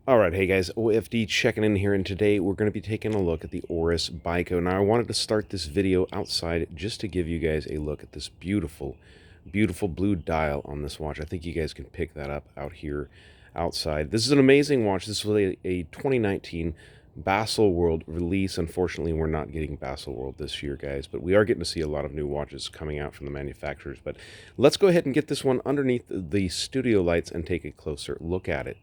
Alright, hey guys, OFD checking in here, and today we're going to be taking a look at the Oris BICO. Now, I wanted to start this video outside just to give you guys a look at this beautiful, beautiful blue dial on this watch. I think you guys can pick that up out here outside. This is an amazing watch. This was a 2019 Baselworld release. Unfortunately, we're not getting Baselworld this year, guys, but we are getting to see a lot of new watches coming out from the manufacturers. But let's go ahead and get this one underneath the studio lights and take a closer look at it.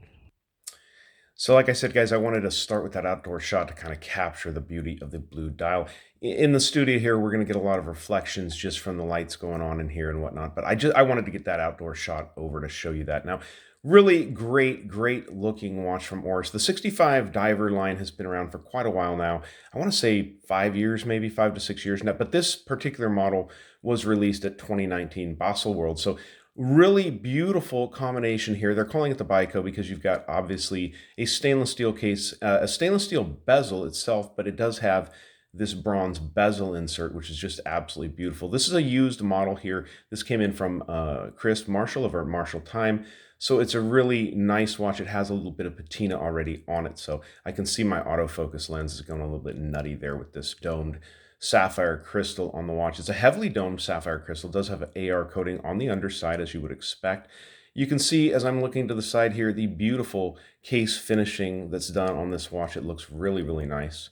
So like I said, guys, I wanted to start with that outdoor shot to kind of capture the beauty of the blue dial. In the studio here, we're going to get a lot of reflections just from the lights going on in here and whatnot, but I wanted to get that outdoor shot over to show you that. Now, really great looking watch from Oris. The 65 diver line has been around for quite a while now. I want to say 5 years, maybe 5 to 6 years now, but this particular model was released at 2019 Baselworld. So really beautiful combination here. They're calling it the BICO because you've got obviously a stainless steel case, a stainless steel bezel itself, but it does have this bronze bezel insert, which is just absolutely beautiful. This is a used model here. This came in from Chris Marshall over at Marshall Time. So it's a really nice watch. It has a little bit of patina already on it. So I can see my autofocus lens is going a little bit nutty there with this domed sapphire crystal on the watch. It's a heavily domed sapphire crystal. It does have an AR coating on the underside, as you would expect. You can see, as I'm looking to the side here, the beautiful case finishing that's done on this watch. It looks really nice.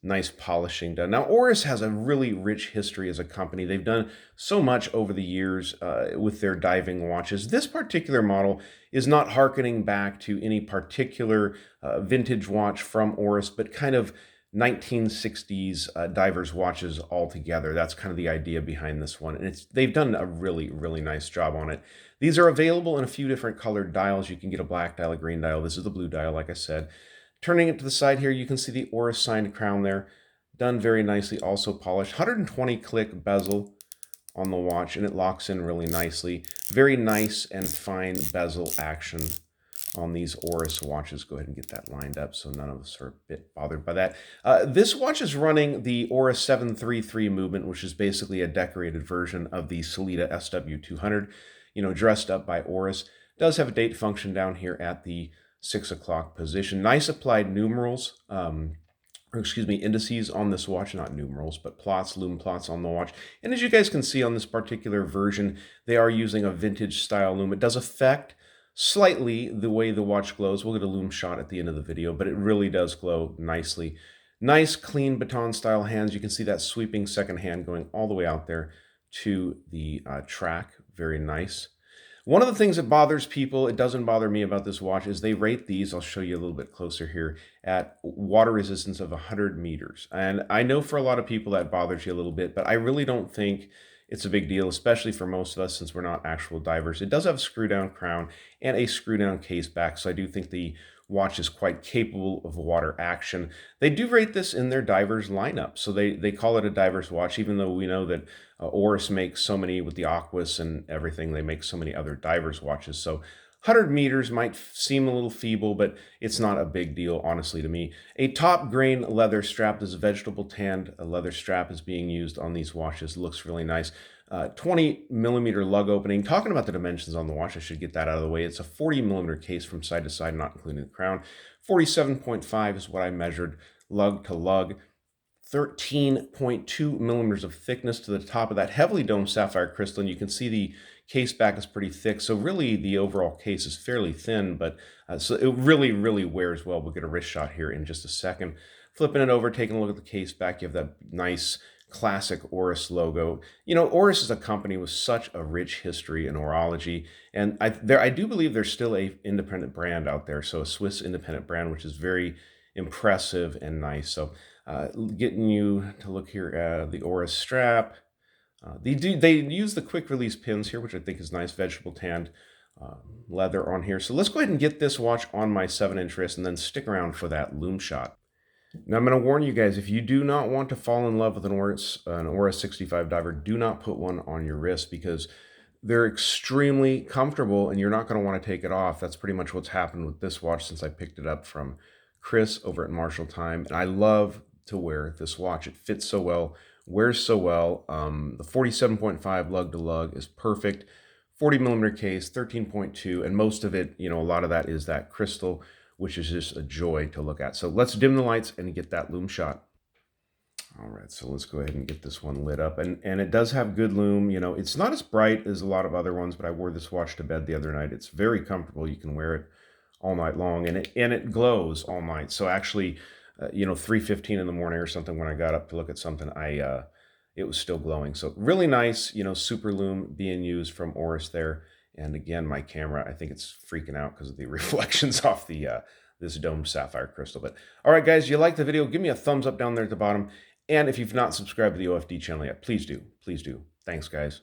Nice polishing done. Now, Oris has a really rich history as a company. They've done so much over the years with their diving watches. This particular model is not hearkening back to any particular vintage watch from Oris, but kind of 1960s divers watches altogether. That's kind of the idea behind this one, and they've done a really nice job on it. These are available in a few different colored dials. You can get a black dial, a green dial. This is the blue dial, like I said. Turning it to the side here, you can see the Oris signed crown there, done very nicely, also polished. 120 click bezel on the watch, and it locks in really nicely. Very nice and fine bezel action on these Oris watches. Go ahead and get that lined up so none of us are a bit bothered by that. This watch is running the Oris 733 movement, which is basically a decorated version of the Sellita SW200, dressed up by Oris. It does have a date function down here at the 6 o'clock position. Nice applied numerals, indices on this watch, not numerals, but plots, lume plots on the watch. And as you guys can see on this particular version, they are using a vintage style lume. It does affect slightly the way the watch glows. We'll get a lume shot at the end of the video, but it really does glow nicely. Nice, clean baton style hands. You can see that sweeping second hand going all the way out there to the track. Very nice. One of the things that bothers people, it doesn't bother me about this watch, is they rate these, I'll show you a little bit closer here, at water resistance of 100 meters. And I know for a lot of people that bothers you a little bit, but I really don't think it's a big deal, especially for most of us since we're not actual divers. It does have a screw-down crown and a screw-down case back, so I do think the watch is quite capable of water action. They do rate this in their divers lineup, so they call it a diver's watch, even though we know that Oris makes so many with the Aquas and everything. They make so many other divers watches, so 100 meters might seem a little feeble, but it's not a big deal, honestly, to me. A top grain leather strap. This is vegetable tanned. A leather strap is being used on these watches. It looks really nice. 20 millimeter lug opening. Talking about the dimensions on the watch, I should get that out of the way. It's a 40 millimeter case from side to side, not including the crown. 47.5 is what I measured lug to lug. 13.2 millimeters of thickness to the top of that heavily domed sapphire crystal, and you can see the case back is pretty thick, so really the overall case is fairly thin, but so it really wears well. We'll get a wrist shot here in just a second. Flipping it over, taking a look at the case back, you have that nice classic Oris logo. Oris is a company with such a rich history in horology, and I do believe there's still a independent brand out there, so a Swiss independent brand, which is very impressive and nice. So getting you to look here at the Oris strap. They use the quick release pins here, which I think is nice, vegetable tanned leather on here. So let's go ahead and get this watch on my 7-inch wrist and then stick around for that lume shot. Now I'm going to warn you guys, if you do not want to fall in love with an Oris 65 diver, do not put one on your wrist because they're extremely comfortable and you're not going to want to take it off. That's pretty much what's happened with this watch since I picked it up from Chris over at Marshall Time. And I love to wear this watch. It fits so well, wears so well. The 47.5 lug to lug is perfect. 40 millimeter case, 13.2, and most of it, a lot of that is that crystal which is just a joy to look at. So let's dim the lights and get that lume shot. All right, so let's go ahead and get this one lit up. And it does have good lume. You know, it's not as bright as a lot of other ones, but I wore this watch to bed the other night. It's very comfortable. You can wear it all night long, and it glows all night. So actually, you know, 3:15 in the morning or something, when I got up to look at something, it was still glowing. So really nice, you know, super lume being used from Oris there. And again, my camera, I think it's freaking out because of the reflections off the this domed sapphire crystal. But all right, guys, you like the video, give me a thumbs up down there at the bottom. And if you've not subscribed to the OFD channel yet, please do. Please do. Thanks, guys.